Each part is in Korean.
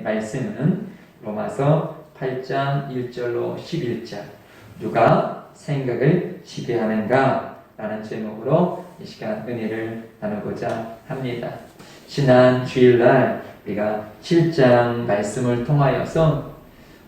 말씀은 로마서 8장 1절로 11절 누가 생각을 지배하는가 라는 제목으로 이 시간 은혜를 나누고자 합니다. 지난 주일날 우리가 7장 말씀을 통하여서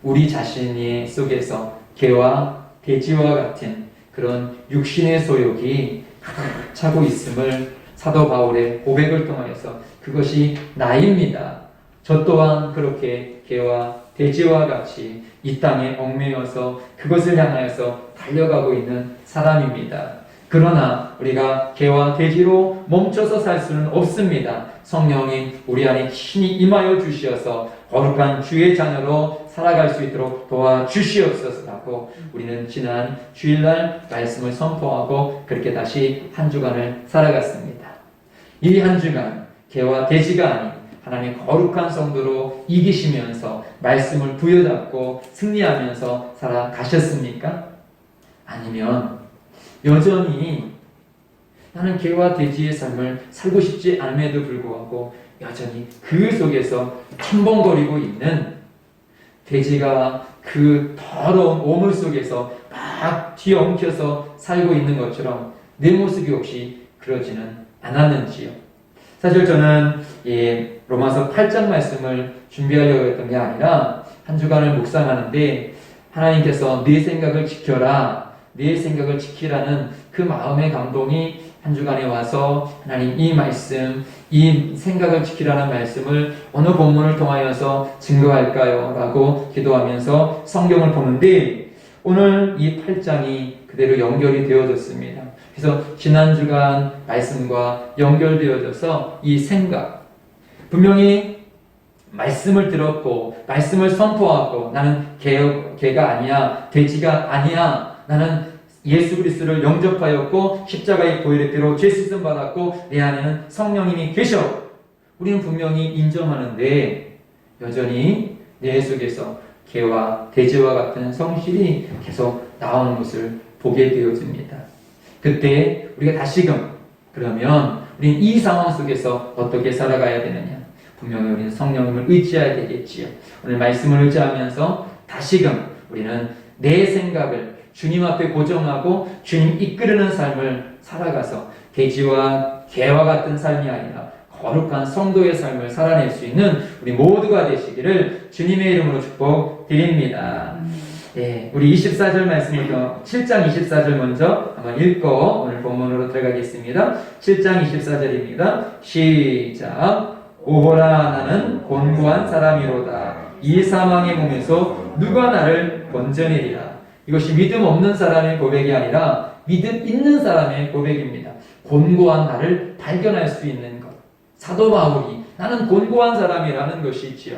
우리 자신이 속에서 개와 돼지와 같은 그런 육신의 소욕이 가득 차고 있음을 사도 바울의 고백을 통하여서 그것이 나입니다. 저 또한 그렇게 개와 돼지와 같이 이 땅에 얽매여서 그것을 향하여서 달려가고 있는 사람입니다. 그러나 우리가 개와 돼지로 멈춰서 살 수는 없습니다. 성령이 우리 안에 친히 임하여 주시어서 거룩한 주의 자녀로 살아갈 수 있도록 도와주시옵소서라고 우리는 지난 주일날 말씀을 선포하고 그렇게 다시 한 주간을 살아갔습니다. 이 한 주간 개와 돼지가 아닌 하나님의 거룩한 성도로 이기시면서 말씀을 부여잡고 승리하면서 살아가셨습니까? 아니면 여전히 나는 개와 돼지의 삶을 살고 싶지 않음에도 불구하고 여전히 그 속에서 첨벙거리고 있는 돼지가 그 더러운 오물 속에서 막 뒤엉켜서 살고 있는 것처럼 내 모습이 혹시 그러지는 않았는지요? 사실 저는 로마서 8장 말씀을 준비하려고 했던 게 아니라 한 주간을 묵상하는데 하나님께서 네 생각을 지켜라, 네 생각을 지키라는 그 마음의 감동이 한 주간에 와서 하나님 이 말씀, 이 생각을 지키라는 말씀을 어느 본문을 통하여서 증거할까요? 라고 기도하면서 성경을 보는데 오늘 이 8장이 그대로 연결이 되어졌습니다. 그래서 지난 주간 말씀과 연결되어져서 이 생각, 분명히 말씀을 들었고 말씀을 선포하고 나는 개가 아니야, 돼지가 아니야, 나는 예수 그리스도를 영접하였고 십자가의 보혈의 피로 죄 씻음 받았고 내 안에는 성령님이 계셔. 우리는 분명히 인정하는데 여전히 내 속에서 개와 돼지와 같은 성실이 계속 나오는 것을 보게 되어집니다. 그때 우리가 다시금 그러면 우리는 이 상황 속에서 어떻게 살아가야 되느냐? 분명히 우리는 성령님을 의지해야 되겠지요. 오늘 말씀을 의지하면서 다시금 우리는 내 생각을 주님 앞에 고정하고 주님 이끄르는 삶을 살아가서 돼지와 개와 같은 삶이 아니라 거룩한 성도의 삶을 살아낼 수 있는 우리 모두가 되시기를 주님의 이름으로 축복드립니다. 네, 우리 24절 말씀부터 7장 24절 먼저 한번 읽고 오늘 본문으로 들어가겠습니다. 7장 24절입니다. 시작. 오호라 나는 곤고한 사람이로다. 이 사망의 몸에서 누가 나를 건져내리라. 이것이 믿음 없는 사람의 고백이 아니라 믿음 있는 사람의 고백입니다. 곤고한 나를 발견할 수 있는 것. 사도 바울이 나는 곤고한 사람이라는 것이지요.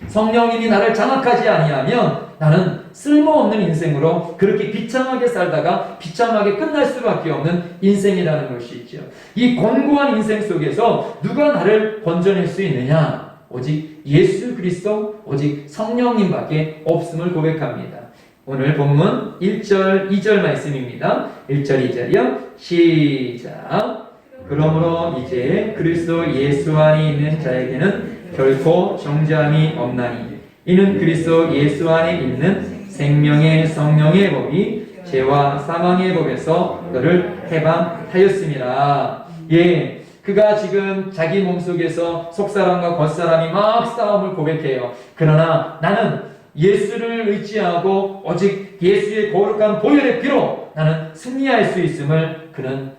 성령님이 나를 장악하지 아니하면 나는 쓸모없는 인생으로 그렇게 비참하게 살다가 비참하게 끝날 수밖에 없는 인생이라는 것이지요. 이 곤고한 인생 속에서 누가 나를 건져낼 수 있느냐? 오직 예수 그리스도, 오직 성령님밖에 없음을 고백합니다. 오늘 본문 1절, 2절 말씀입니다. 1절, 2절이요. 시작. 그러므로 이제 그리스도 예수 안에 있는 자에게는 결코 정죄함이 없나니 이는 그리스도 예수 안에 있는 생명의 성령의 법이 죄와 사망의 법에서 너를 해방하였음이라. 예, 그가 지금 자기 몸속에서 속사람과 겉사람이 막 싸움을 고백해요. 그러나 나는 예수를 의지하고 오직 예수의 거룩한 보혈의 피로 나는 승리할 수 있음을 그는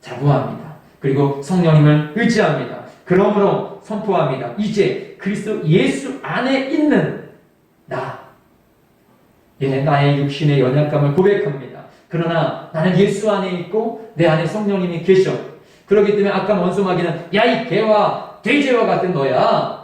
자부합니다. 그리고 성령님을 의지합니다. 그러므로 선포합니다. 이제 그리스도 예수 안에 있는 나, 나의 육신의 연약감을 고백합니다. 그러나 나는 예수 안에 있고 내 안에 성령님이 계셔. 그렇기 때문에 아까 원수마귀는 야, 이 개와 돼지와 같은 너야.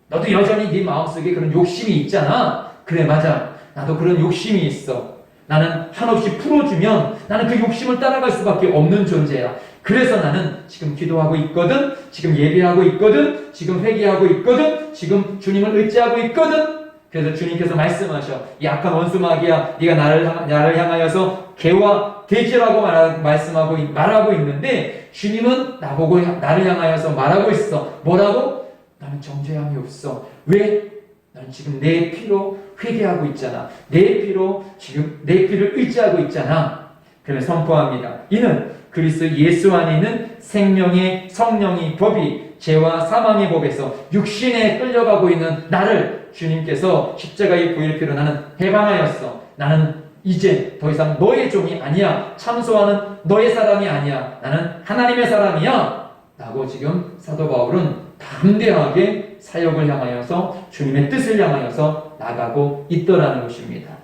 너도 여전히 네 마음속에 그런 욕심이 있잖아. 그래, 맞아. 나도 그런 욕심이 있어. 나는 한없이 풀어주면 나는 그 욕심을 따라갈 수밖에 없는 존재야. 그래서 나는 지금 기도하고 있거든. 지금 예배하고 있거든. 지금 회개하고 있거든. 지금 주님을 의지하고 있거든. 그래서 주님께서 말씀하셔. 이 악한 원수마귀야, 네가 나를 향하여서 개와 돼지라고 말하고 있는데 주님은 나보고 나를 향하여서 말하고 있어. 뭐라고? 나는 정죄함이 없어. 왜? 나는 지금 내 피로 회개하고 있잖아. 내 피로 지금 내 피를 의지하고 있잖아. 그러면 선포합니다. 이는 그리스도 예수 안에 있는 생명의 성령의 법이 죄와 사망의 법에서 육신에 끌려가고 있는 나를 주님께서 십자가의 부의 피로 나는 해방하였어. 나는 이제 더 이상 너의 종이 아니야. 참소하는 너의 사람이 아니야. 나는 하나님의 사람이야. 라고 지금 사도 바울은 담대하게 사역을 향하여서 주님의 뜻을 향하여서 나가고 있더라는 것입니다.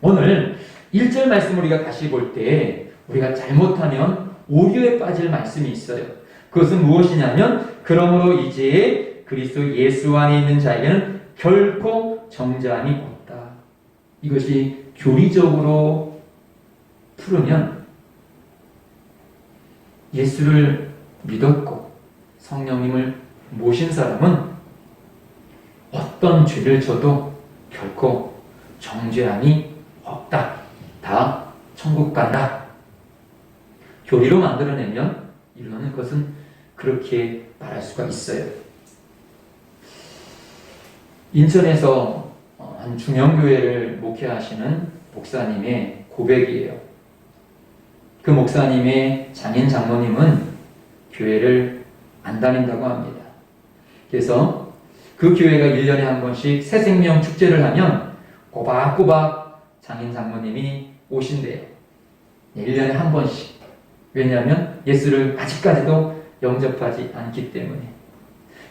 오늘 1절 말씀을 우리가 다시 볼 때 우리가 잘못하면 오류에 빠질 말씀이 있어요. 그것은 무엇이냐면 그러므로 이제 그리스도 예수 안에 있는 자에게는 결코 정죄함이 없다. 이것이 교리적으로 풀으면 예수를 믿었고 성령님을 모신 사람은 어떤 죄를 져도 결코 정죄함이 없다. 다 천국 간다. 교리로 만들어내면 이루는 것은 그렇게 말할 수가 있어요. 인천에서 한 중형교회를 목회하시는 목사님의 고백이에요. 그 목사님의 장인 장모님은 교회를 안 다닌다고 합니다. 그래서 그 교회가 1년에 한 번씩 새생명 축제를 하면 꼬박꼬박 장인 장모님이 오신대요. 1년에 한 번씩. 왜냐하면 예수를 아직까지도 영접하지 않기 때문에.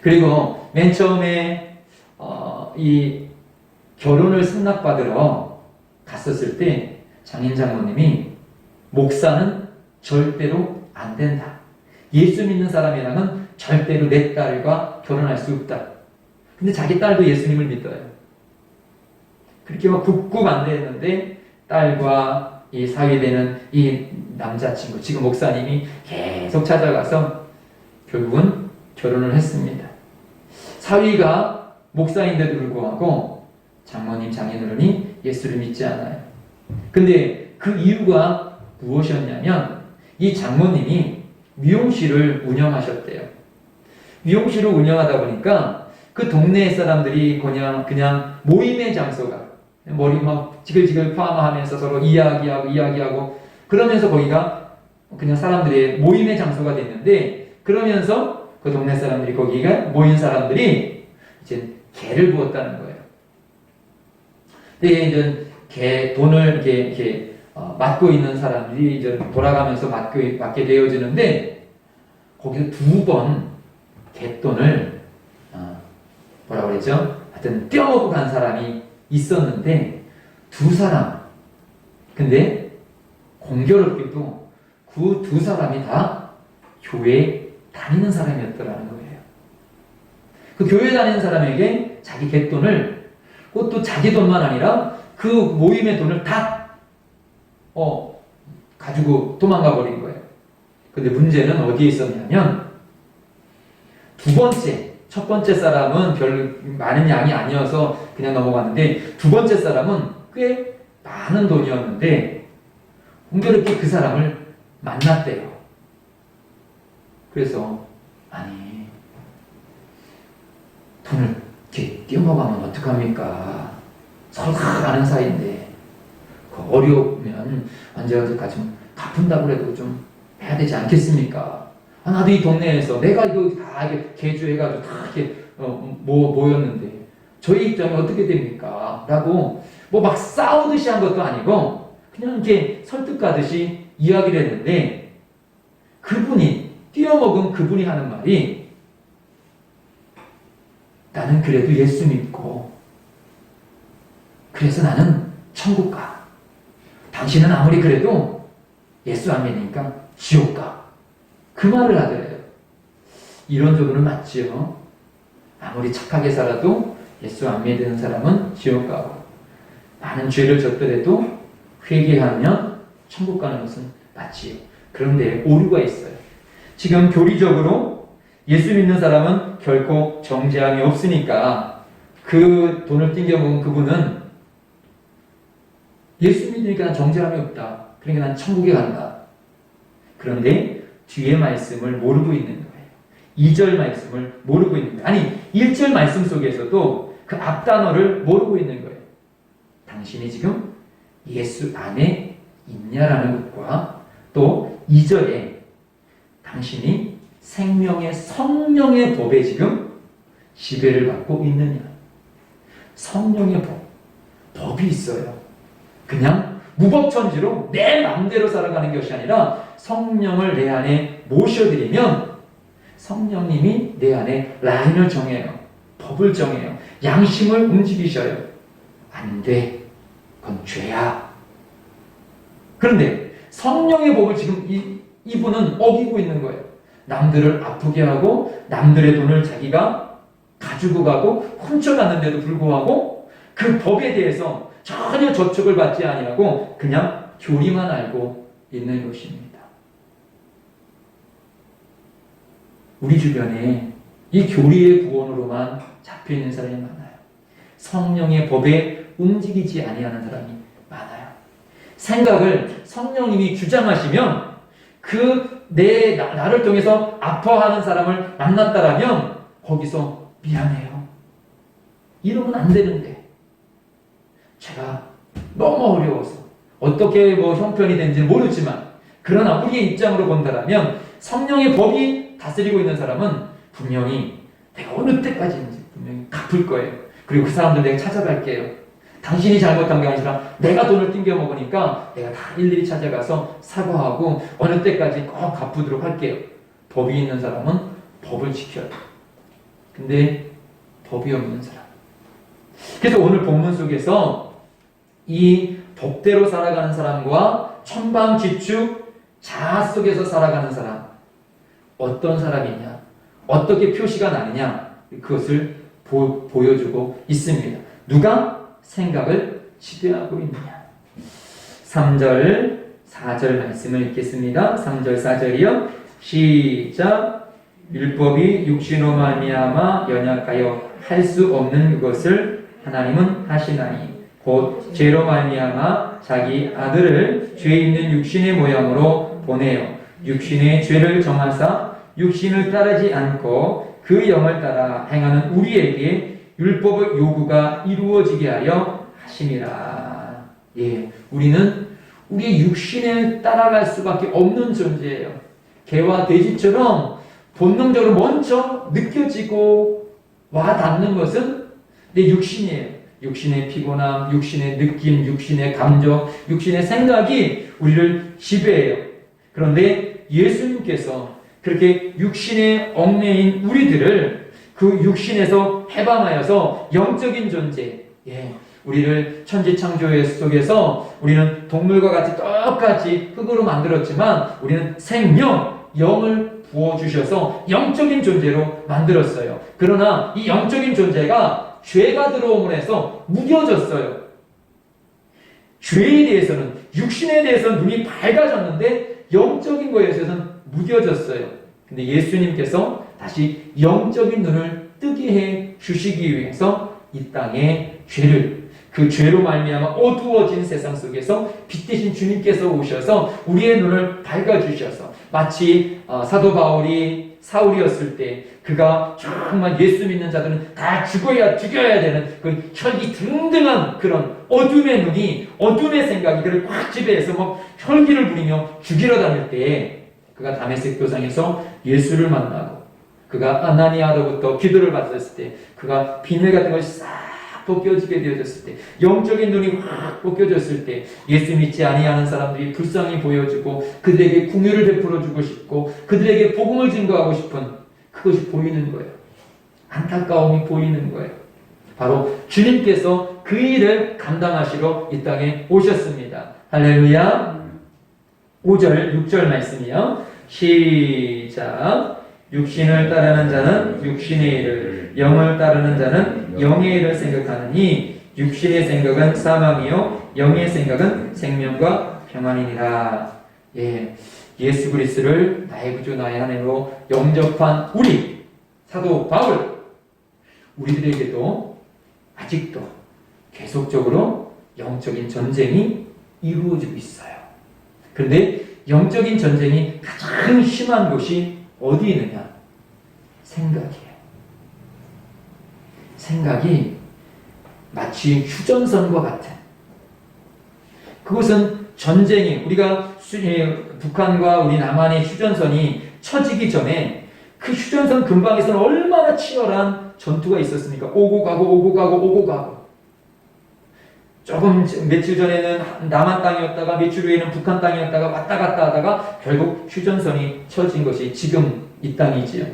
그리고 맨 처음에 이 결혼을 승낙받으러 갔었을 때 장인 장모님이 목사는 절대로 안 된다. 예수 믿는 사람이라면 절대로 내 딸과 결혼할 수 없다. 근데 자기 딸도 예수님을 믿어요. 그렇게 막 국국 안대했는데 딸과 이 사위되는 이 남자친구, 지금 목사님이 계속 찾아가서 결국은 결혼을 했습니다. 사위가 목사인데도 불구하고 장모님, 장인어른이 예수를 믿지 않아요. 근데 그 이유가 무엇이었냐면 이 장모님이 미용실을 운영하셨대요. 미용실을 운영하다 보니까 그 동네 사람들이 그냥 모임의 장소가 머리 막 지글지글 파마하면서 서로 이야기하고 그러면서 거기가 그냥 사람들의 모임의 장소가 됐는데 그러면서 그 동네 사람들이 거기가 모인 사람들이 이제 개를 부었다는 거예요. 근데 이제 개 돈을 이렇게 맡고 있는 사람들이 이제 돌아가면서 맡게 되어지는데 거기서 2번 갯돈을 뭐라고 그랬죠? 하여튼 떼어먹고 간 사람이 있었는데 2사람 근데 공교롭게도 그 2사람이 다 교회에 다니는 사람이었더라는 거예요. 그 교회 다니는 사람에게 자기 갯돈을 그것도 자기 돈만 아니라 그 모임의 돈을 다 가지고 도망가 버린 거예요. 근데 문제는 어디에 있었냐면 첫 번째 사람은 별 많은 양이 아니어서 그냥 넘어갔는데 2번째 사람은 꽤 많은 돈이었는데 공교롭게 그 사람을 만났대요. 그래서 아니 돈을 이렇게 띄어먹으면 어떡합니까? 서로 다 아는 사이인데 어려우면 언제까지 좀 갚은다고 해도 좀 해야 되지 않겠습니까? 나도 이 동네에서 내가 이거 다 이렇게 개주해가지고 다 이렇게 모였는데 저희 입장이 어떻게 됩니까? 라고 뭐 막 싸우듯이 한 것도 아니고 그냥 이렇게 설득하듯이 이야기를 했는데 그분이 띄어먹은 그분이 하는 말이 나는 그래도 예수 믿고 그래서 나는 천국 가. 당신은 아무리 그래도 예수 안 믿으니까 지옥 가. 그 말을 하더래요. 이론적으로는 맞지요. 아무리 착하게 살아도 예수 안 믿는 사람은 지옥 가고 많은 죄를 졌더라도 회개하면 천국 가는 것은 맞지요. 그런데 오류가 있어요. 지금 교리적으로 예수 믿는 사람은 결코 정죄함이 없으니까 그 돈을 띵겨먹은 그분은 예수 믿으니까 난 정죄함이 없다. 그러니까 난 천국에 간다. 그런데 뒤에 말씀을 모르고 있는 거예요. 2절 말씀을 모르고 있는 거예요. 아니 1절 말씀 속에서도 그 앞단어를 모르고 있는 거예요. 당신이 지금 예수 안에 있냐라는 것과 또 2절에 당신이 생명의 성령의 법에 지금 지배를 받고 있느냐. 성령의 법이 있어요. 그냥 무법천지로 내 마음대로 살아가는 것이 아니라 성령을 내 안에 모셔드리면 성령님이 내 안에 라인을 정해요. 법을 정해요. 양심을 움직이셔요. 안 돼. 그건 죄야. 그런데 성령의 법을 지금 이분은 어기고 있는 거예요. 남들을 아프게 하고 남들의 돈을 자기가 가지고 가고 훔쳐갔는데도 불구하고 그 법에 대해서 전혀 저촉을 받지 아니하고 그냥 교리만 알고 있는 것입니다. 우리 주변에 이 교리의 구원으로만 잡혀있는 사람이 많아요. 성령의 법에 움직이지 아니하는 사람이 많아요. 생각을 성령님이 주장하시면 나를 통해서 아파하는 사람을 만났다라면 거기서 미안해요. 이러면 안 되는데 제가 너무 어려워서 어떻게 형편이 된지 모르지만 그러나 우리의 입장으로 본다라면 성령의 법이 다스리고 있는 사람은 분명히 내가 어느 때까지인지 분명히 갚을 거예요. 그리고 그 사람들 내가 찾아갈게요. 당신이 잘못한 게 아니라 내가 돈을 띵겨 먹으니까 내가 다 일일이 찾아가서 사과하고 어느 때까지 꼭 갚도록 할게요. 법이 있는 사람은 법을 지켜요. 근데 법이 없는 사람. 그래서 오늘 본문 속에서 이 법대로 살아가는 사람과 천방지축 자아 속에서 살아가는 사람, 어떤 사람이냐, 어떻게 표시가 나느냐, 그것을 보여주고 있습니다. 누가 생각을 지배하고 있느냐. 3절, 4절 말씀을 읽겠습니다. 3절, 4절이요. 시작. 율법이 육신으로 말미암아 연약하여 할 수 없는 그것을 하나님은 하시나니 곧 죄로 말미암아 자기 아들을 죄 있는 육신의 모양으로 보내어 육신의 죄를 정하사 육신을 따르지 않고 그 영을 따라 행하는 우리에게 율법의 요구가 이루어지게 하여 하심이라. 예, 우리는 우리의 육신에 따라갈 수밖에 없는 존재예요. 개와 돼지처럼 본능적으로 먼저 느껴지고 와닿는 것은 내 육신이에요. 육신의 피곤함, 육신의 느낌, 육신의 감정, 육신의 생각이 우리를 지배해요. 그런데 예수님께서 그렇게 육신에 얽매인 우리들을 그 육신에서 해방하여서 영적인 존재, 우리를 천지창조 속에서 우리는 동물과 같이 똑같이 흙으로 만들었지만 우리는 생명, 영을 부어주셔서 영적인 존재로 만들었어요. 그러나 이 영적인 존재가 죄가 들어옴으로 해서 무뎌졌어요. 죄에 대해서는, 육신에 대해서는 눈이 밝아졌는데 영적인 거에 대해서는 무뎌졌어요. 근데 예수님께서 다시 영적인 눈을 뜨게 해 주시기 위해서 이 땅에 그 죄로 말미암아 어두워진 세상 속에서 빛 대신 주님께서 오셔서 우리의 눈을 밝아주셔서 마치 사도 바울이 사울이었을 때 그가 정말 예수 믿는 자들은 다 죽여야 되는 그 혈기 등등한 그런 어둠의 눈이, 어둠의 생각이 그를 꽉 지배해서 혈기를 부리며 죽이러 다닐 때에 그가 다메섹 도상에서 예수를 만나고 그가 아나니아로부터 기도를 받았을 때 그가 비늘 같은 것이 싹 벗겨지게 되어졌을 때, 영적인 눈이 확 벗겨졌을 때 예수 믿지 아니하는 사람들이 불쌍히 보여주고 그들에게 긍휼을 베풀어주고 싶고 그들에게 복음을 증거하고 싶은 그것이 보이는 거예요. 안타까움이 보이는 거예요. 바로 주님께서 그 일을 감당하시러 이 땅에 오셨습니다. 할렐루야. 5절, 6절 말씀이요. 시작. 육신을 따르는 자는 육신의 일을, 영을 따르는 자는 영의 일을 생각하느니 육신의 생각은 사망이요 영의 생각은 생명과 평안이니라. 예수 그리스도를 나의 구주 나의 하나님으로 영접한 우리 사도 바울, 우리들에게도 아직도 계속적으로 영적인 전쟁이 이루어지고 있어요. 그런데 영적인 전쟁이 가장 심한 곳이 어디 있느냐? 생각이에요. 생각이 마치 휴전선과 같은, 그것은 전쟁이, 우리가 북한과 우리 남한의 휴전선이 쳐지기 전에 그 휴전선 근방에서는 얼마나 치열한 전투가 있었습니까? 오고 가고 오고 가고 오고 가고. 조금 며칠 전에는 남한 땅이었다가 며칠 후에는 북한 땅이었다가 왔다 갔다 하다가 결국 휴전선이 쳐진 것이 지금 이 땅이지요.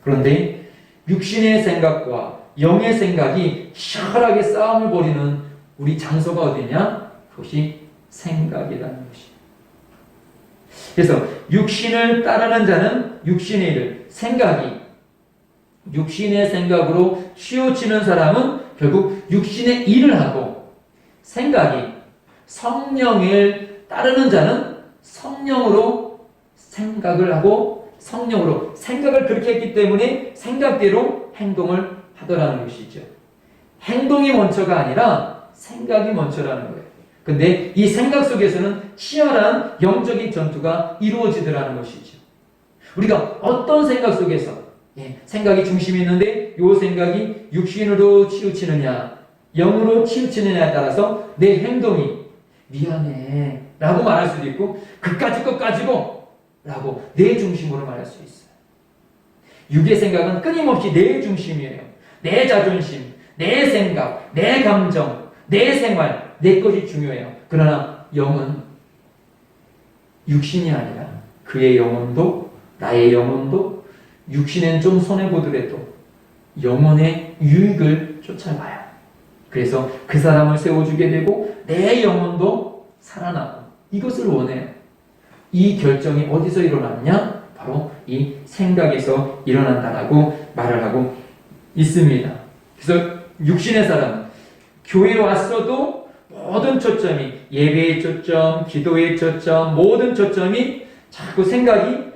그런데 육신의 생각과 영의 생각이 치열하게 싸움을 벌이는 우리 장소가 어디냐? 그것이 생각이라는 것이에요. 그래서 육신을 따르는 자는 육신의 일을, 생각이 육신의 생각으로 치우치는 사람은 결국 육신의 일을 하고, 생각이 성령을 따르는 자는 성령으로 생각을 하고 성령으로 생각을 그렇게 했기 때문에 생각대로 행동을 하더라는 것이죠. 행동이 먼저가 아니라 생각이 먼저라는 거예요. 근데 이 생각 속에서는 치열한 영적인 전투가 이루어지더라는 것이죠. 우리가 어떤 생각 속에서 생각이 중심이 있는데 이 생각이 육신으로 치우치느냐 영으로 치우치느냐에 따라서 내 행동이 미안해 라고 말할 수도 있고 그까짓 것 가지고 라고 내 중심으로 말할 수 있어요. 육의 생각은 끊임없이 내 중심이에요. 내 자존심, 내 생각, 내 감정, 내 생활, 내 것이 중요해요. 그러나 영은 육신이 아니라 그의 영혼도 나의 영혼도 육신엔 좀 손해보더라도 영혼의 유익을 쫓아가요. 그래서 그 사람을 세워주게 되고 내 영혼도 살아나고 이것을 원해요. 이 결정이 어디서 일어났냐? 바로 이 생각에서 일어난다라고 말을 하고 있습니다. 그래서 육신의 사람은 교회에 왔어도 모든 초점이 예배의 초점, 기도의 초점, 모든 초점이 자꾸 생각이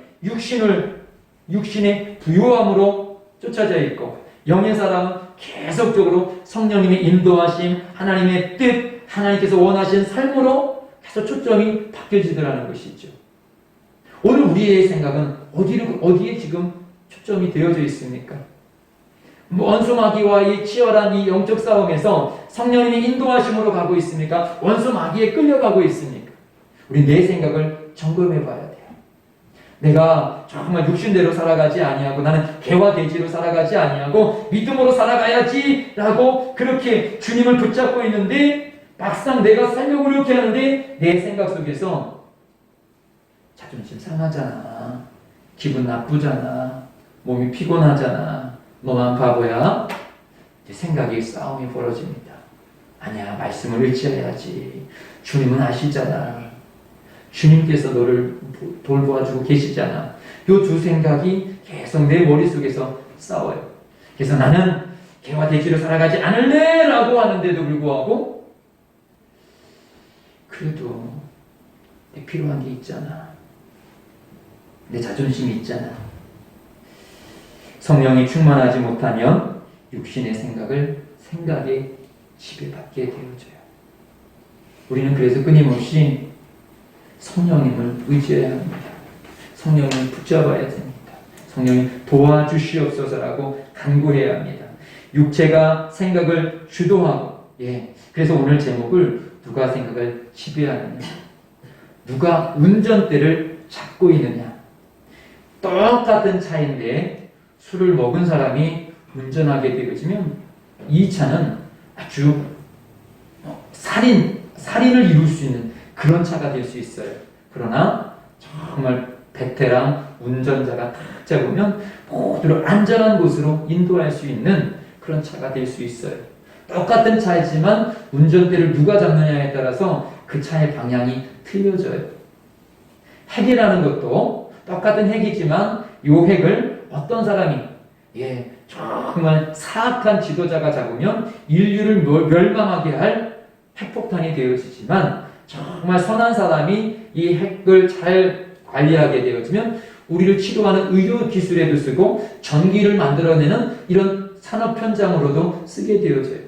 육신의 부요함으로 쫓아져 있고 영의 사람은 계속적으로 성령님의 인도하심, 하나님의 뜻, 하나님께서 원하신 삶으로 계속 초점이 바뀌어지더라는 것이죠. 오늘 우리의 생각은 어디에 지금 초점이 되어져 있습니까? 원수 마귀와 이 치열한 이 영적 싸움에서 성령님이 인도하심으로 가고 있습니까? 원수 마귀에 끌려가고 있습니까? 우리 내 생각을 점검해 봐야 돼요. 내가 정말 육신대로 살아가지 아니하고 나는 개와 돼지로 살아가지 아니하고 믿음으로 살아가야지라고 그렇게 주님을 붙잡고 있는데 막상 내가 살려고 이렇게 하는데 내 생각 속에서 자존심 상하잖아. 기분 나쁘잖아. 몸이 피곤하잖아. 너만 바보야? 생각이 싸움이 벌어집니다. 아니야, 말씀을 의지해야지. 주님은 아시잖아. 주님께서 너를 돌보아주고 계시잖아. 이 두 생각이 계속 내 머릿속에서 싸워요. 그래서 나는 개와 돼지로 살아가지 않을래! 라고 하는데도 불구하고 그래도 내 필요한 게 있잖아. 내 자존심이 있잖아. 성령이 충만하지 못하면 육신의 생각에 지배받게 되어져요. 우리는 그래서 끊임없이 성령님을 의지해야 합니다. 성령님을 붙잡아야 됩니다. 성령님 도와주시옵소서라고 간구해야 합니다. 육체가 생각을 주도하고, 그래서 오늘 제목을 누가 생각을 지배하느냐, 누가 운전대를 잡고 있느냐. 똑같은 차인데 술을 먹은 사람이 운전하게 되어지면 이 차는 아주 살인을 이룰 수 있는 그런 차가 될 수 있어요. 그러나 정말 베테랑 운전자가 딱 잡으면 모두를 안전한 곳으로 인도할 수 있는 그런 차가 될 수 있어요. 똑같은 차이지만 운전대를 누가 잡느냐에 따라서 그 차의 방향이 틀려져요. 핵이라는 것도 똑같은 핵이지만 이 핵을 어떤 사람이 정말 사악한 지도자가 잡으면 인류를 멸망하게 할 핵폭탄이 되어지지만 정말 선한 사람이 이 핵을 잘 관리하게 되어지면 우리를 치료하는 의료 기술에도 쓰고 전기를 만들어내는 이런 산업 현장으로도 쓰게 되어져요.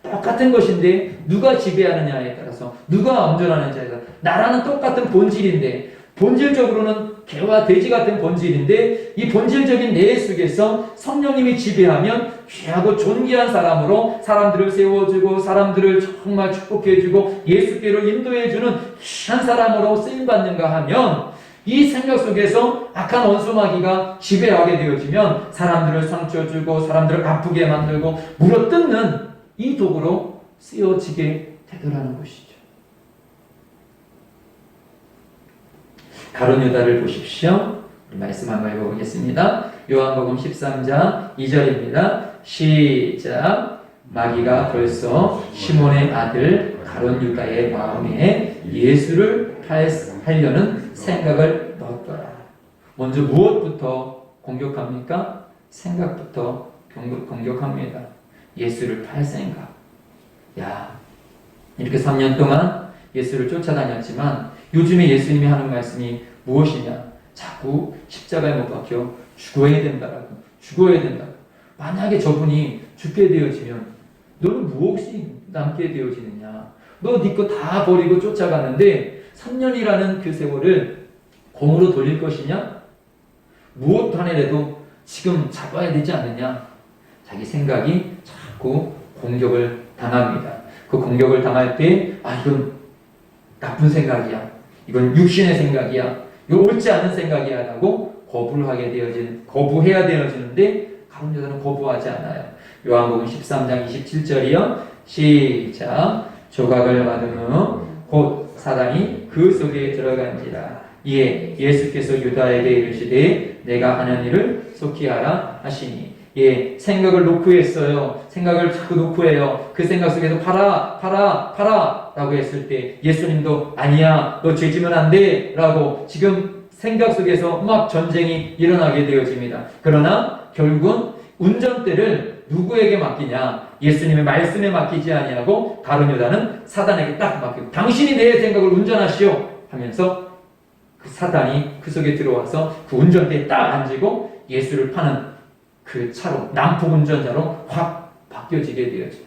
똑같은 것인데 누가 지배하느냐에 따라서 누가 운전하느냐에 따라서 나라는 똑같은 본질인데 본질적으로는 개와 돼지 같은 본질인데 이 본질적인 내 속에서 성령님이 지배하면 귀하고 존귀한 사람으로 사람들을 세워주고 사람들을 정말 축복해주고 예수께로 인도해주는 귀한 사람으로 쓰임받는가 하면 이 생각 속에서 악한 원수 마귀가 지배하게 되어지면 사람들을 상처 주고 사람들을 아프게 만들고 물어뜯는 이 도구로 쓰여지게 되더라는 것이죠. 가룟 유다를 보십시오. 말씀 한번 읽어보겠습니다. 요한복음 13장 2절입니다. 시작. 마귀가 벌써 시몬의 아들 가룟 유다의 마음에 예수를 팔려는 생각을 넣었더라. 먼저 무엇부터 공격합니까? 생각부터 공격합니다. 예수를 팔 생각. 야, 이렇게 3년 동안 예수를 쫓아다녔지만 요즘에 예수님이 하는 말씀이 무엇이냐? 자꾸 십자가에 못 박혀 죽어야 된다라고. 죽어야 된다고. 만약에 저분이 죽게 되어지면 너는 무엇이 남게 되어지느냐? 너 네 거 다 버리고 쫓아가는데 3년이라는 그 세월을 공으로 돌릴 것이냐? 무엇 하늘에도 지금 잡아야 되지 않느냐? 자기 생각이 자꾸 공격을 당합니다. 그 공격을 당할 때 이건 나쁜 생각이야. 이건 육신의 생각이야. 이거 옳지 않은 생각이야 라고 거부해야 되어지는데 가룟 유다는 거부하지 않아요. 요한복음 13장 27절이요. 시작. 조각을 받은 후 곧 사단이 그 속에 들어간지라. 이에 예수께서 유다에게 이르시되 내가 하는 일을 속히 하라 하시니. 예, 생각을 놓고 했어요. 생각을 자꾸 놓고 해요. 그 생각 속에서 팔아 라고 했을 때 예수님도 아니야, 너 죄지면 안 돼 라고 지금 생각 속에서 막 전쟁이 일어나게 되어집니다. 그러나 결국은 운전대를 누구에게 맡기냐? 예수님의 말씀에 맡기지 아니하고 가룟 유다는 사단에게 딱 맡기고 당신이 내 생각을 운전하시오 하면서 그 사단이 그 속에 들어와서 그 운전대에 딱 앉고 예수를 파는 그 차로 난폭 운전자로 확 바뀌어지게 되어져요.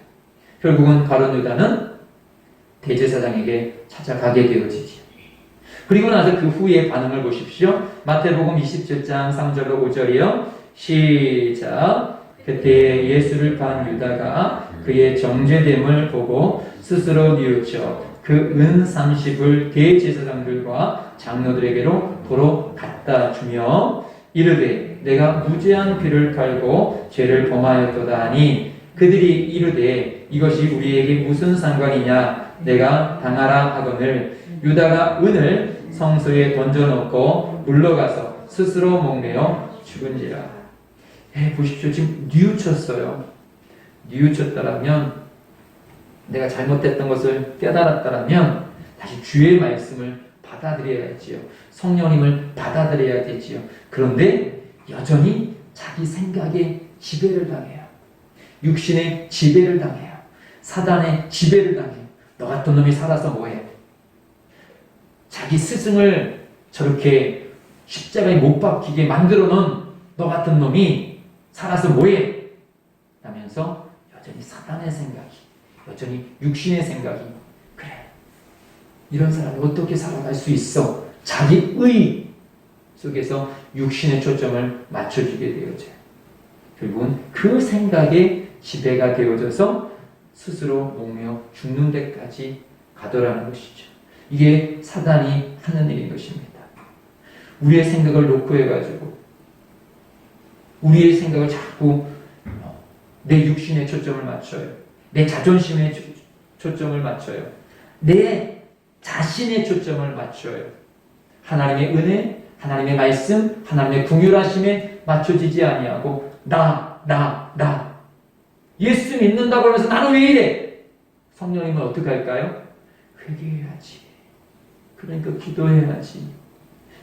결국은 가룟 유다는 대제사장에게 찾아가게 되어지죠. 그리고 나서 그 후의 반응을 보십시오. 마태복음 27장 3절로 5절이요. 시작. 그때 예수를 판 유다가 그의 정죄됨을 보고 스스로 뉘우쳐 그 은 30을 대제사장들과 장로들에게로 도로 갖다 주며 이르되 내가 무죄한 피를 팔고 죄를 범하였도다 하니 그들이 이르되 이것이 우리에게 무슨 상관이냐? 내가 당하라 하거늘 유다가 은을 성소에 던져놓고 물러가서 스스로 목매어 죽은지라. 보십시오. 지금 뉘우쳤어요. 뉘우쳤다라면 내가 잘못했던 것을 깨달았다라면 다시 주의 말씀을 받아들여야지요. 성령님을 받아들여야 되지요. 그런데 여전히 자기 생각에 지배를 당해요. 육신의 지배를 당해요. 사단의 지배를 당해요. 너 같은 놈이 살아서 뭐해? 자기 스승을 저렇게 십자가에 못 박히게 만들어 놓은 너 같은 놈이 살아서 뭐해? 라면서 여전히 사단의 생각이, 여전히 육신의 생각이, 그래, 이런 사람이 어떻게 살아갈 수 있어? 자기 의 속에서 육신의 초점을 맞춰주게 되어져요. 결국은 그 생각에 지배가 되어져서 스스로 목매어 죽는 데까지 가더라는 것이죠. 이게 사단이 하는 일인 것입니다. 우리의 생각을 놓고 해가지고 우리의 생각을 자꾸 내 육신에 초점을 맞춰요. 내 자존심에 초점을 맞춰요. 내 자신의 초점을 맞춰요. 하나님의 은혜, 하나님의 말씀, 하나님의 긍휼하심에 맞춰지지 아니하고 나 예수 믿는다고 하면서 나는 왜 이래? 성령님은 어떻게 할까요? 회개해야지. 그러니까 기도해야지.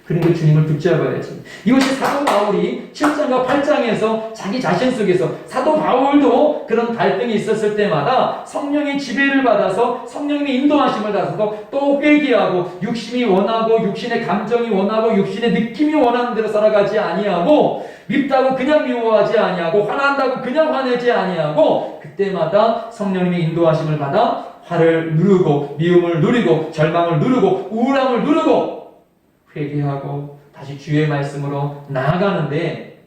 그러니까 주님을 붙잡아야지. 이것이 사도 바울이 7장과 8장에서 자기 자신 속에서 사도 바울도 그런 갈등이 있었을 때마다 성령의 지배를 받아서 성령의 인도하심을 받아서 또 회개하고 육신이 원하고 육신의 감정이 원하고 육신의 느낌이 원하는 대로 살아가지 아니하고 밉다고 그냥 미워하지 아니하고 화난다고 그냥 화내지 아니하고 그때마다 성령님의 인도하심을 받아 화를 누르고 미움을 누리고 절망을 누르고 우울함을 누르고 회개하고 다시 주의 말씀으로 나아가는데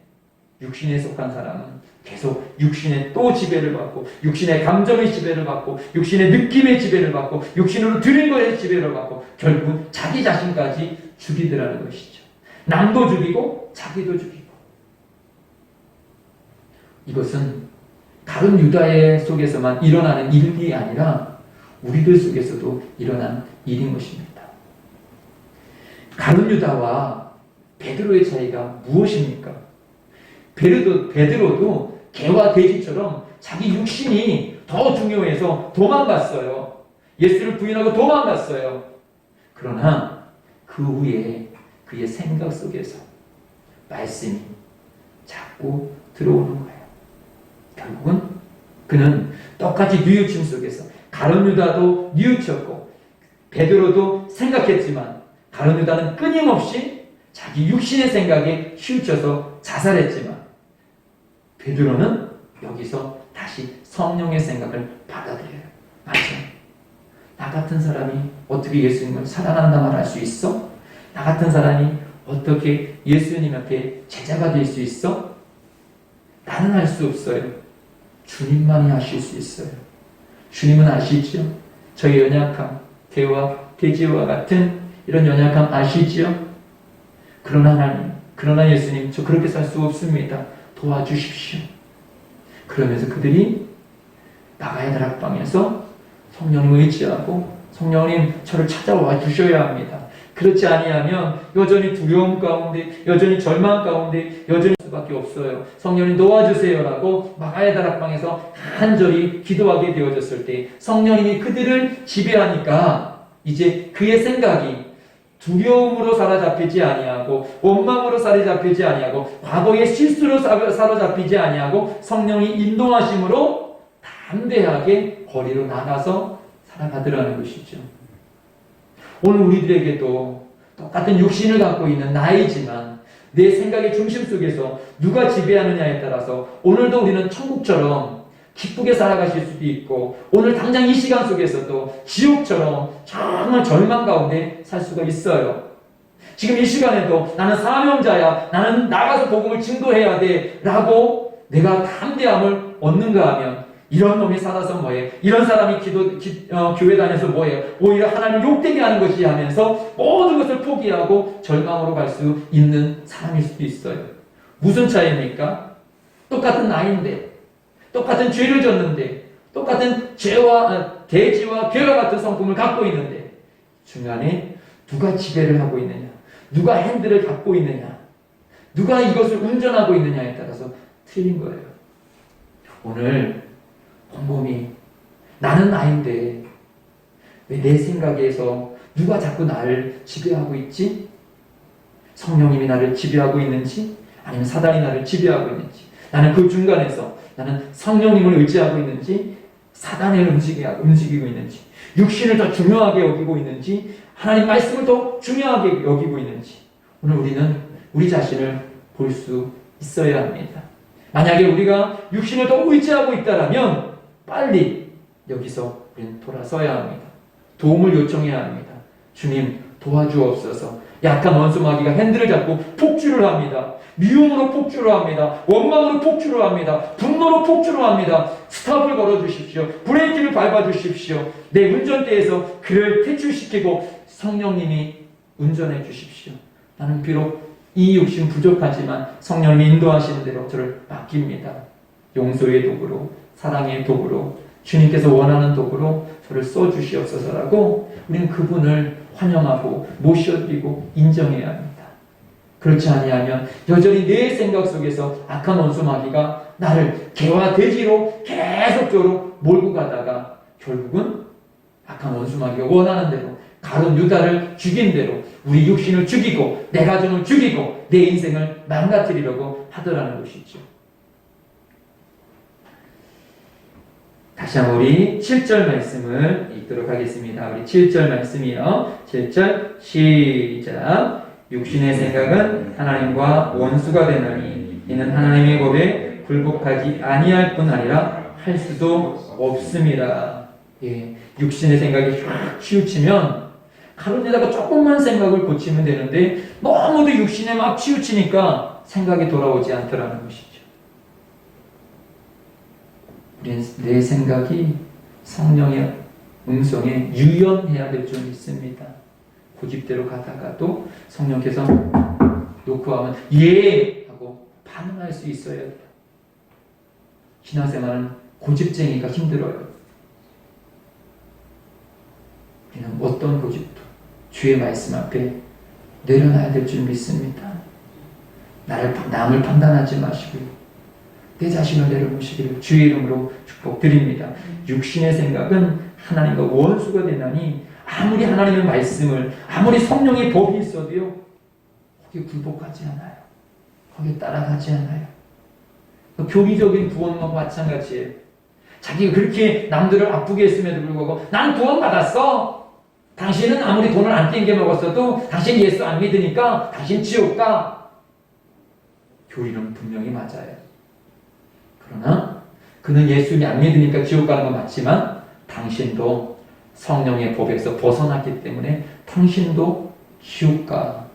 육신에 속한 사람은 계속 육신의 또 지배를 받고 육신의 감정의 지배를 받고 육신의 느낌의 지배를 받고 육신으로 들은 것의 지배를 받고 결국은 자기 자신까지 죽이더라는 것이죠. 남도 죽이고 자기도 죽이고. 이것은 다른 유다의 속에서만 일어나는 일이 아니라 우리들 속에서도 일어난 일인 것입니다. 가룟 유다와 베드로의 차이가 무엇입니까? 베드로도 개와 돼지처럼 자기 육신이 더 중요해서 도망갔어요. 예수를 부인하고 도망갔어요. 그러나 그 후에 그의 생각 속에서 말씀이 자꾸 들어오는 거예요. 결국은 그는 똑같이 뉘우침 속에서 가룟 유다도 뉘우쳤고 베드로도 생각했지만 가룟 유다는 끊임없이 자기 육신의 생각에 치우쳐서 자살했지만 베드로는 여기서 다시 성령의 생각을 받아들여요. 맞아. 나 같은 사람이 어떻게 예수님을 사랑한다 말할 수 있어? 나 같은 사람이 어떻게 예수님 앞에 제자가 될 수 있어? 나는 할 수 없어요. 주님만이 하실 수 있어요. 주님은 아시죠? 저희 연약함, 개와 돼지와 같은 이런 연약함 아시죠? 그러나 하나님, 그러나 예수님, 저 그렇게 살 수 없습니다. 도와주십시오. 그러면서 그들이 나가야 다락방에서 성령님을 의지하고 성령님 저를 찾아와 주셔야 합니다. 그렇지 아니하면 여전히 두려움 가운데, 여전히 절망 가운데, 여전히 수밖에 없어요. 성령님 도와주세요라고 마가야 다락방에서 간절히 기도하게 되어졌을 때 성령님이 그들을 지배하니까 이제 그의 생각이 두려움으로 사로잡히지 아니하고 원망으로 사로잡히지 아니하고 과거의 실수로 사로잡히지 아니하고 성령이 인도하심으로 담대하게 거리로 나가서 살아가더라는 것이죠. 오늘 우리들에게도 똑같은 육신을 갖고 있는 나이지만 내 생각의 중심 속에서 누가 지배하느냐에 따라서 오늘도 우리는 천국처럼 기쁘게 살아가실 수도 있고 오늘 당장 이 시간 속에서도 지옥처럼 정말 절망 가운데 살 수가 있어요. 지금 이 시간에도 나는 사명자야, 나는 나가서 복음을 증거해야 돼 라고 내가 담대함을 얻는가 하면 이런 놈이 살아서 뭐해, 이런 사람이 교회 다녀서 뭐해, 오히려 하나님을 욕되게 하는 것이 하면서 모든 것을 포기하고 절망으로 갈 수 있는 사람일 수도 있어요. 무슨 차이입니까? 똑같은 나이인데, 똑같은 죄를 졌는데, 똑같은 돼지와 개와 같은 성품을 갖고 있는데 중간에 누가 지배를 하고 있느냐, 누가 핸들을 갖고 있느냐, 누가 이것을 운전하고 있느냐에 따라서 틀린 거예요. 오늘 곰곰이 나는 나인데 왜 내 생각에서 누가 자꾸 나를 지배하고 있지? 성령님이 나를 지배하고 있는지 아니면 사단이 나를 지배하고 있는지, 나는 그 중간에서 나는 성령님을 의지하고 있는지 사단을 움직이고 있는지, 육신을 더 중요하게 여기고 있는지 하나님 말씀을 더 중요하게 여기고 있는지 오늘 우리는 우리 자신을 볼 수 있어야 합니다. 만약에 우리가 육신을 더 의지하고 있다면 빨리 여기서 우리는 돌아서야 합니다. 도움을 요청해야 합니다. 주님 도와주옵소서. 약한 원수마귀가 핸들을 잡고 폭주를 합니다. 미움으로 폭주를 합니다. 원망으로 폭주를 합니다. 분노로 폭주를 합니다. 스탑을 걸어주십시오. 브레이크를 밟아주십시오. 내 운전대에서 그를 퇴출시키고 성령님이 운전해 주십시오. 나는 비록 이 육신 부족하지만 성령님이 인도하시는 대로 저를 맡깁니다. 용서의 도구로, 사랑의 도구로, 주님께서 원하는 도구로 저를 써주시옵소서라고 우리는 그분을 환영하고 모셔드리고 인정해야 합니다. 그렇지 아니하면 여전히 내 생각 속에서 악한 원수마귀가 나를 개와 돼지로 계속적으로 몰고 가다가 결국은 악한 원수마귀가 원하는 대로 가룟 유다를 죽인 대로 우리 육신을 죽이고 내 가정을 죽이고 내 인생을 망가뜨리려고 하더라는 것이죠. 다시 한번 우리 7절 말씀을 읽도록 하겠습니다. 우리 7절 말씀이요. 7절 시작. 육신의 생각은 하나님과 원수가 되나니 이는 하나님의 법에 굴복하지 아니할 뿐 아니라 할 수도 없습니다. 예, 육신의 생각이 쫙 치우치면 가론 유다가 조금만 생각을 고치면 되는데 너무도 육신에 막 치우치니까 생각이 돌아오지 않더라는 것이죠. 우리는 내 생각이 성령의 음성에 유연해야 될 줄 믿습니다. 고집대로 가다가도 성령께서 놓고 하면 예! 하고 반응할 수 있어야 돼요. 신앙생활은 고집쟁이가 힘들어요. 우리는 어떤 고집도 주의 말씀 앞에 내려놔야 될 줄 믿습니다. 남을 판단하지 마시고요. 내 자신을 내려놓으시기를 주의 이름으로 축복드립니다. 육신의 생각은 하나님과 원수가 되나니 아무리 하나님의 말씀을 아무리 성령의 법이 있어도요 거기에 굴복하지 않아요. 거기에 따라가지 않아요. 교리적인 구원과 마찬가지예요. 자기가 그렇게 남들을 아프게 했음에도 불구하고 난 구원 받았어. 당신은 아무리 돈을 안 땡겨 먹었어도 당신 예수 안 믿으니까 당신 지옥 가. 교리는 분명히 맞아요. 그러나 그는 예수를 안 믿으니까 지옥 가는 건 맞지만 당신도 성령의 법에서 벗어났기 때문에 당신도 지옥 가.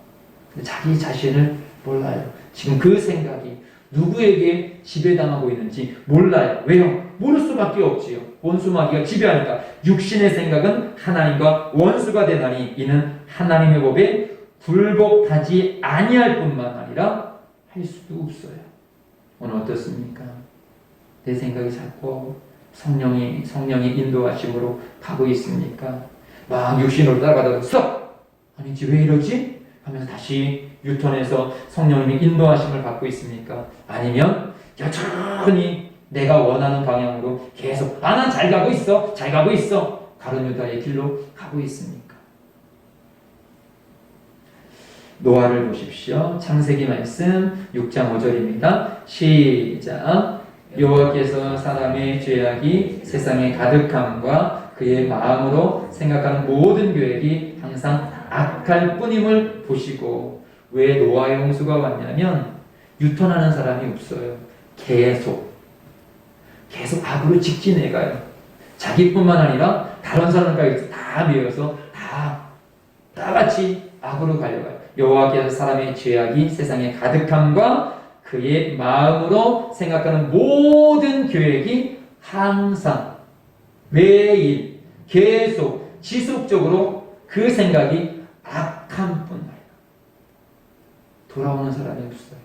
자기 자신을 몰라요. 지금 그 생각이 누구에게 지배당하고 있는지 몰라요. 왜요? 모를 수밖에 없지요. 원수마귀가 지배하니까. 육신의 생각은 하나님과 원수가 되나니 이는 하나님의 법에 굴복하지 아니할 뿐만 아니라 할 수도 없어요. 오늘 어떻습니까? 내 생각이 자꾸 성령이 인도하심으로 가고 있습니까? 막 육신으로 따라가다가 썩! 아니지 왜 이러지? 하면서 다시 유턴해서 성령님의 인도하심을 받고 있습니까? 아니면 여전히 내가 원하는 방향으로 계속 난 잘 가고 있어 잘 가고 있어 가룟 유다의 길로 가고 있습니까? 노아를 보십시오. 창세기 말씀 6장 5절입니다. 시작. 여호와께서 사람의 죄악이 세상에 가득함과 그의 마음으로 생각하는 모든 계획이 항상 악할 뿐임을 보시고. 왜 노아의 홍수가 왔냐면 유턴하는 사람이 없어요. 계속 악으로 직진해가요. 자기뿐만 아니라 다른 사람까지 다 메어서 다 같이 악으로 가려가요. 여호와께서 사람의 죄악이 세상에 가득함과 그의 마음으로 생각하는 모든 계획이 항상 매일 계속 지속적으로 그 생각이 악한 뿐 말이야. 돌아오는 사람이 없어요.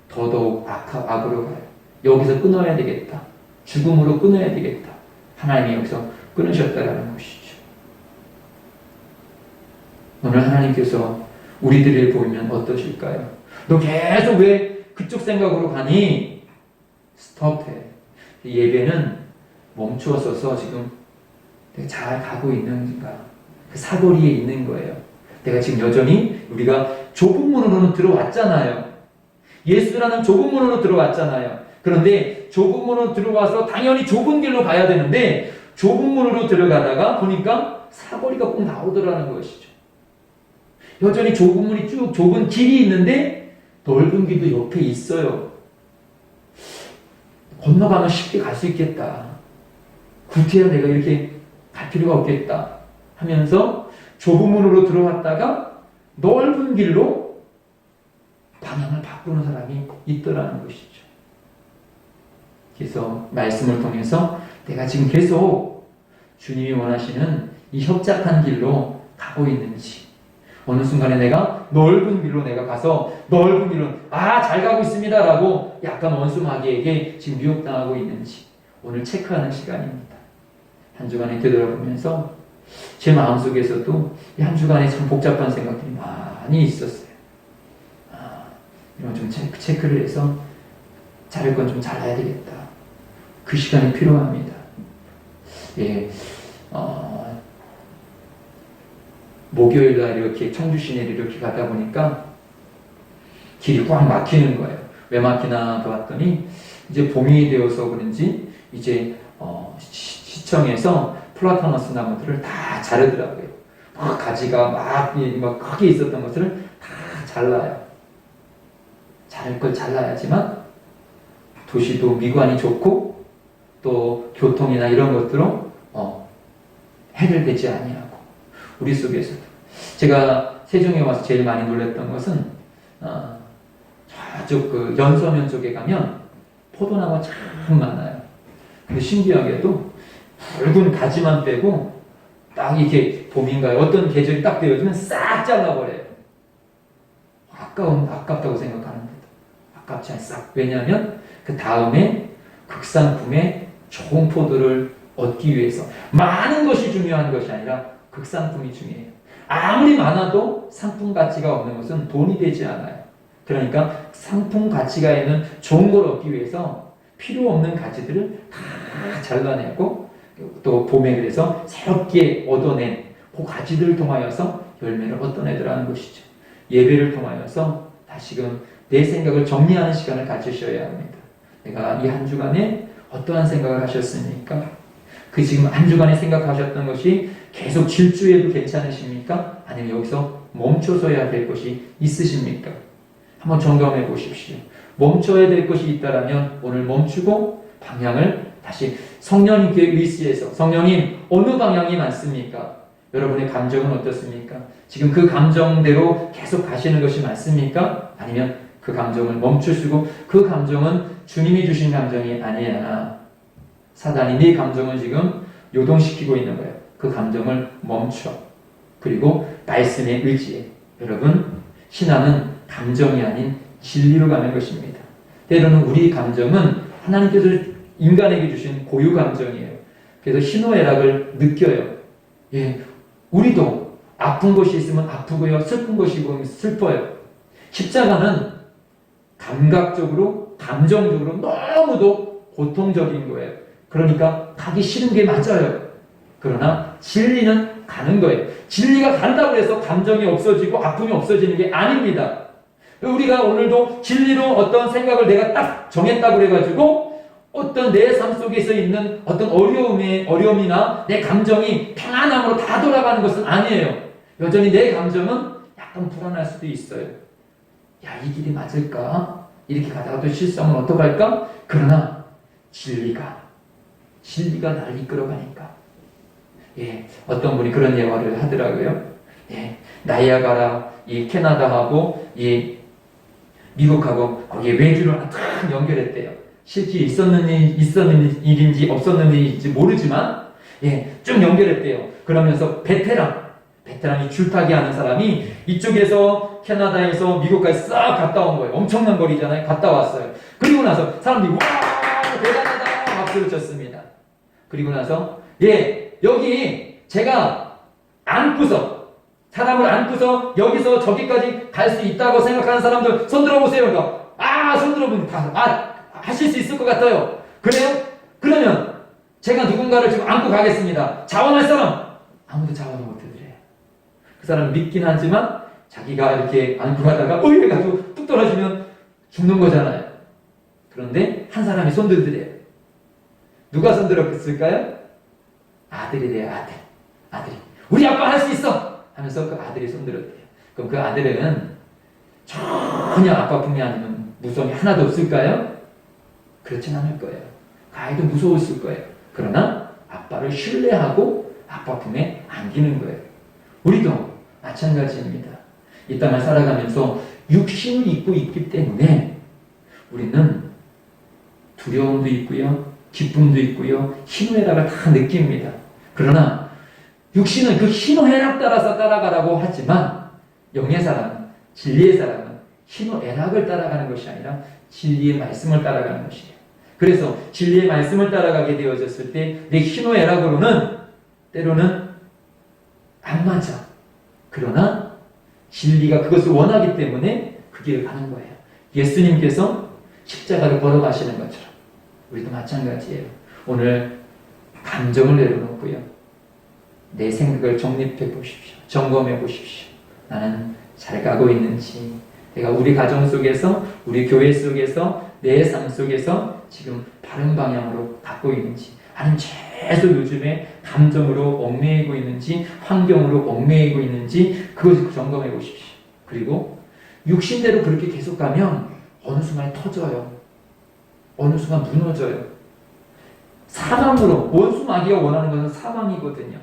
더더욱 악으로 가요. 여기서 끊어야 되겠다. 죽음으로 끊어야 되겠다. 하나님이 여기서 끊으셨다라는 것이죠. 오늘 하나님께서 우리들을 보면 어떠실까요? 너 계속 왜 그쪽 생각으로 가니? 스톱해. 예배는 멈추어서서 지금 내가 잘 가고 있는가? 그 사거리에 있는 거예요. 내가 지금 여전히 우리가 좁은 문으로는 들어왔잖아요. 예수라는 좁은 문으로 들어왔잖아요. 그런데 좁은 문으로 들어와서 당연히 좁은 길로 가야 되는데 좁은 문으로 들어가다가 보니까 사거리가 꼭 나오더라는 것이죠. 여전히 좁은 문이 쭉 좁은 길이 있는데 넓은 길도 옆에 있어요. 건너가면 쉽게 갈 수 있겠다. 구태여 내가 이렇게 갈 필요가 없겠다 하면서 좁은 문으로 들어갔다가 넓은 길로 방향을 바꾸는 사람이 있더라는 것이죠. 그래서 말씀을 통해서 내가 지금 계속 주님이 원하시는 이 협착한 길로 가고 있는지, 어느 순간에 내가 넓은 길로 내가 가서 넓은 길로 잘 가고 있습니다 라고 약간 원수 마귀에게 지금 미혹당하고 있는지 오늘 체크하는 시간입니다. 한 주간에 되돌아보면서 제 마음속에서도 이 한 주간에 참 복잡한 생각들이 많이 있었어요. 이런 좀 체크를 해서 자를 건 좀 잘라야 되겠다. 그 시간이 필요합니다. 목요일날 이렇게 청주 시내를 이렇게 가다 보니까 길이 꽉 막히는 거예요. 왜 막히나 봤더니 이제 봄이 되어서 그런지 이제 시청에서 플라타너스 나무들을 다 자르더라고요. 막 가지가 막 크게 있었던 것을 다 잘라요. 자를 걸 잘라야지만 도시도 미관이 좋고 또 교통이나 이런 것들로 해결되지 아니하고 우리 속에서도 제가 세종에 와서 제일 많이 놀랐던 것은 저쪽 그 연서면 쪽에 가면 포도나무가 참 많아요. 근데 신기하게도 붉은 가지만 빼고 딱 이렇게 봄인가요? 어떤 계절이 딱 되어지면 싹 잘라버려요. 아깝다고 생각하는 거예요. 아깝지 않아요. 싹. 왜냐하면 그 다음에 극상품의 좋은 포도를 얻기 위해서 많은 것이 중요한 것이 아니라 극상품이 중요해요. 아무리 많아도 상품 가치가 없는 것은 돈이 되지 않아요. 그러니까 상품 가치가 있는 좋은 걸 얻기 위해서 필요 없는 가지들을 다 잘라내고 또 봄에 그래서 새롭게 얻어낸 그 가지들을 통하여서 열매를 얻어내더라는 것이죠. 예배를 통하여서 다시금 내 생각을 정리하는 시간을 가지셔야 합니다. 내가 이 한 주간에 어떠한 생각을 하셨습니까? 그 지금 한 주간에 생각하셨던 것이 계속 질주해도 괜찮으십니까? 아니면 여기서 멈춰서야 될 것이 있으십니까? 한번 점검해 보십시오. 멈춰야 될 것이 있다면 오늘 멈추고 방향을 다시 성령님께 의지해서 성령님 어느 방향이 맞습니까? 여러분의 감정은 어떻습니까? 지금 그 감정대로 계속 가시는 것이 맞습니까? 아니면 그 감정을 멈추시고 그 감정은 주님이 주신 감정이 아니야. 사단이 네 감정을 지금 요동시키고 있는 거예요. 그 감정을 멈춰. 그리고 말씀에 의지해. 여러분, 신앙은 감정이 아닌 진리로 가는 것입니다. 때로는 우리 감정은 하나님께서 인간에게 주신 고유 감정이에요. 그래서 희노애락을 느껴요. 예, 우리도 아픈 것이 있으면 아프고요. 슬픈 것이 있으면 슬퍼요. 십자가는 감각적으로, 감정적으로 너무도 고통적인 거예요. 그러니까 가기 싫은 게 맞아요. 그러나 진리는 가는 거예요. 진리가 간다고 해서 감정이 없어지고 아픔이 없어지는 게 아닙니다. 우리가 오늘도 진리로 어떤 생각을 내가 딱 정했다고 그래가지고 어떤 내 삶 속에서 있는 어떤 어려움이나 내 감정이 평안함으로 다 돌아가는 것은 아니에요. 여전히 내 감정은 약간 불안할 수도 있어요. 야, 이 길이 맞을까? 이렇게 가다가 또 실수하면 어떡할까? 그러나 진리가 나를 이끌어가니까. 예, 어떤 분이 그런 예화를 하더라고요. 예, 나이아가라, 이 캐나다하고 이 미국하고 거기에 외주를 하나 탁 연결했대요. 실제 있었는 일인지 없었는 일인지 모르지만, 예, 쭉 연결했대요. 그러면서 베테랑이 줄타기 하는 사람이 이쪽에서 캐나다에서 미국까지 싹 갔다 온 거예요. 엄청난 거리잖아요. 갔다 왔어요. 그리고 나서 사람들이 와 대단하다 박수를 쳤습니다. 그리고 나서 예, 여기 제가 사람을 안고서 여기서 저기까지 갈 수 있다고 생각하는 사람들 손 들어보세요. 그러니까 손 들어보면 다 하실 수 있을 것 같아요. 그래요? 그러면 제가 누군가를 지금 안고 가겠습니다. 자원할 사람 아무도 자원을 못 해드려요. 그 사람은 믿긴 하지만 자기가 이렇게 안고 가다가 해가지고 뚝 떨어지면 죽는 거잖아요. 그런데 한 사람이 손 들더래요. 누가 손 들었을까요? 아들이래요. 아들이 우리 아빠 할 수 있어 하면서 그 아들이 손 들었대요. 그럼 그 아들은 전혀 아빠 품이 아니면 무서움이 하나도 없을까요? 그렇진 않을 거예요. 그 아이도 무서웠을 거예요. 그러나 아빠를 신뢰하고 아빠 품에 안기는 거예요. 우리도 마찬가지입니다. 이 땅을 살아가면서 육신을 입고 있기 때문에 우리는 두려움도 있고요, 기쁨도 있고요, 희노애락을 다 느낍니다. 그러나 육신은 그 희노애락 따라서 따라가라고 하지만 영의 사람은, 진리의 사람은 희노애락을 따라가는 것이 아니라 진리의 말씀을 따라가는 것이에요. 그래서 진리의 말씀을 따라가게 되어졌을 때 내 희노애락으로는 때로는 안 맞아. 그러나 진리가 그것을 원하기 때문에 그 길을 가는 거예요. 예수님께서 십자가를 걸어가시는 것처럼 우리도 마찬가지예요. 오늘 감정을 내려놓고요, 내 생각을 정립해 보십시오. 점검해 보십시오. 나는 잘 가고 있는지, 내가 우리 가정 속에서, 우리 교회 속에서, 내 삶 속에서 지금 바른 방향으로 가고 있는지, 아니면 계속 요즘에 감정으로 얽매이고 있는지, 환경으로 얽매이고 있는지, 그것을 점검해 보십시오. 그리고 육신대로 그렇게 계속 가면 어느 순간에 터져요. 어느 순간 무너져요. 사망으로, 원수 마귀가 원하는 것은 사망이거든요.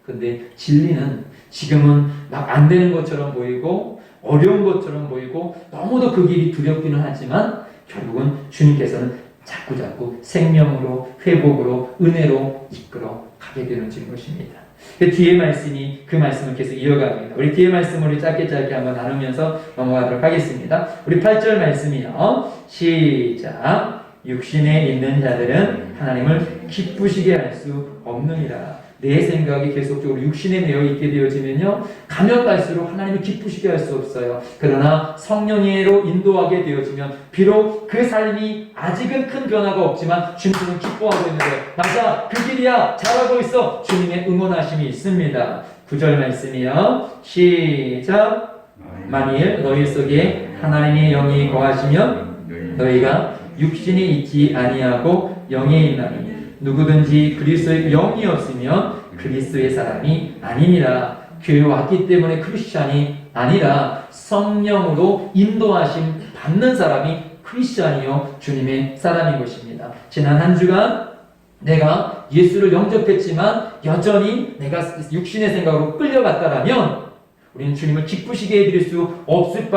근데 진리는 지금은 막 안 되는 것처럼 보이고 어려운 것처럼 보이고 너무도 그 길이 두렵기는 하지만 결국은 주님께서는 자꾸자꾸 생명으로 회복으로 은혜로 이끌어 가게 되는 것입니다. 그 뒤에 말씀이 그 말씀을 계속 이어갑니다. 우리 뒤에 말씀을 우리 짧게 한번 나누면서 넘어가도록 하겠습니다. 우리 8절 말씀이요. 시작. 육신에 있는 자들은 하나님을 기쁘시게 할 수 없느니라. 내 생각이 계속적으로 육신에 매여 있게 되어지면요, 가면 갈수록 하나님을 기쁘시게 할 수 없어요. 그러나 성령으로 인도하게 되어지면 비록 그 삶이 아직은 큰 변화가 없지만 주님은 기뻐하고 있는 거예요. 맞아, 그 길이야, 잘하고 있어. 주님의 응원하심이 있습니다. 9절 말씀이요. 시작. 만일 너희 속에 하나님의 영이 거하시면 너희가 육신이 있지 아니하고 영에 있나니 누구든지 그리스도의 영이 없으면 그리스도의 사람이 아니니라. 교회 왔기 때문에 크리스찬이 아니라 성령으로 인도하심 받는 사람이 크리스찬이요 주님의 사람인 것입니다. 지난 한 주간 내가 예수를 영접했지만 여전히 내가 육신의 생각으로 끌려갔다라면 우리는 주님을 기쁘시게 해드릴 수 없을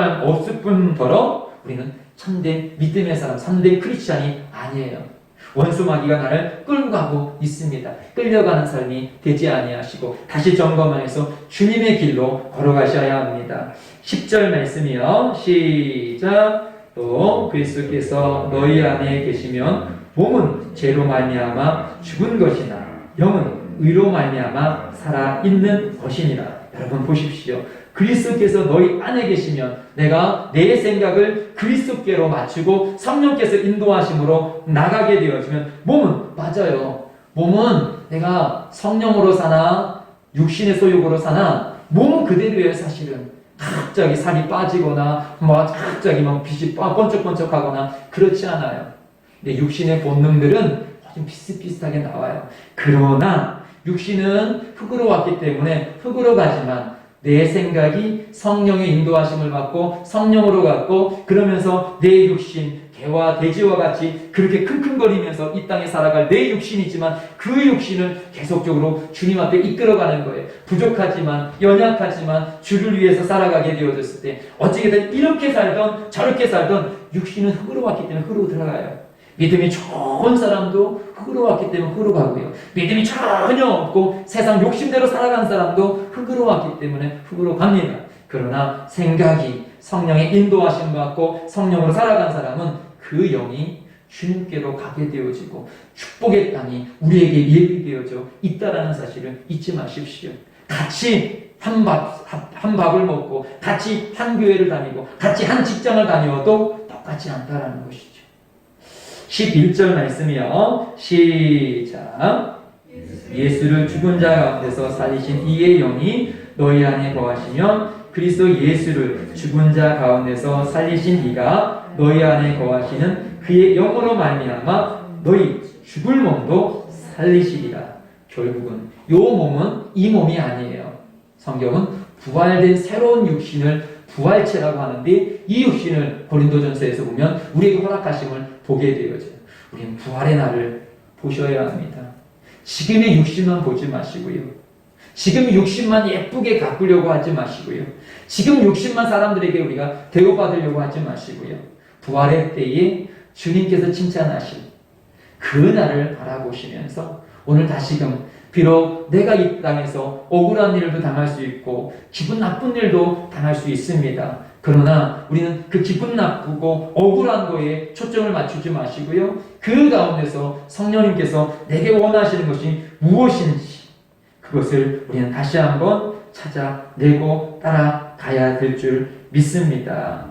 뿐더러 우리는 참된 믿음의 사람, 참된 크리스찬이 아니에요. 원수 마귀가 나를 끌고 가고 있습니다. 끌려가는 삶이 되지 아니하시고 다시 점검하여서 주님의 길로 걸어가셔야 합니다. 10절 말씀이요. 시작. 또 그리스도께서 너희 안에 계시면 몸은 죄로 말미암아 죽은 것이나 영은 의로 말미암아 살아 있는 것이니라. 여러분 보십시오. 그리스도께서 너희 안에 계시면 내가 내 생각을 그리스도께로 맞추고 성령께서 인도하심으로 나가게 되어지면 몸은 맞아요. 몸은 내가 성령으로 사나 육신의 소욕으로 사나 몸은 그대로예요. 사실은 갑자기 살이 빠지거나 갑자기 빛이 번쩍번쩍하거나 그렇지 않아요. 근데 육신의 본능들은 좀 비슷비슷하게 나와요. 그러나 육신은 흙으로 왔기 때문에 흙으로 가지만 내 생각이 성령의 인도하심을 받고 성령으로 갖고 그러면서 내 육신 개와 돼지와 같이 그렇게 킁킁거리면서 이 땅에 살아갈 내 육신이지만 그 육신을 계속적으로 주님 앞에 이끌어가는 거예요. 부족하지만 연약하지만 주를 위해서 살아가게 되어졌을 때 어찌게든 이렇게 살던 저렇게 살던 육신은 흙으로 왔기 때문에 흙으로 들어가요. 믿음이 좋은 사람도 흙으로 왔기 때문에 흙으로 가고요. 믿음이 전혀 없고 세상 욕심대로 살아간 사람도 흙으로 왔기 때문에 흙으로 갑니다. 그러나 생각이 성령의 인도하심 받고 성령으로 살아간 사람은 그 영이 주님께로 가게 되어지고 축복의 땅이 우리에게 예비되어져 있다라는 사실을 잊지 마십시오. 같이 한 밥을 먹고 같이 한 교회를 다니고 같이 한 직장을 다녀도 똑같지 않다라는 것이죠. 11절 말씀이요. 시작. 예수를 죽은 자 가운데서 살리신 이의 영이 너희 안에 거하시면 그리스도 예수를 죽은 자 가운데서 살리신 이가 너희 안에 거하시는 그의 영으로 말미암아 너희 죽을 몸도 살리시리라. 결국은 이 몸은 이 몸이 아니에요. 성경은 부활된 새로운 육신을 부활체라고 하는데 이 육신을 고린도전서에서 보면 우리에게 허락하심을 보게 되어져요. 우리는 부활의 날을 보셔야 합니다. 지금의 육신만 보지 마시고요. 지금 육신만 예쁘게 가꾸려고 하지 마시고요. 지금 육신만 사람들에게 우리가 대우받으려고 하지 마시고요. 부활의 때에 주님께서 칭찬하실 그 날을 바라보시면서 오늘 다시금 비록 내가 이 땅에서 억울한 일도 당할 수 있고 기분 나쁜 일도 당할 수 있습니다. 그러나 우리는 그 기분 나쁘고 억울한 거에 초점을 맞추지 마시고요. 그 가운데서 성령님께서 내게 원하시는 것이 무엇인지 그것을 우리는 다시 한번 찾아내고 따라가야 될 줄 믿습니다.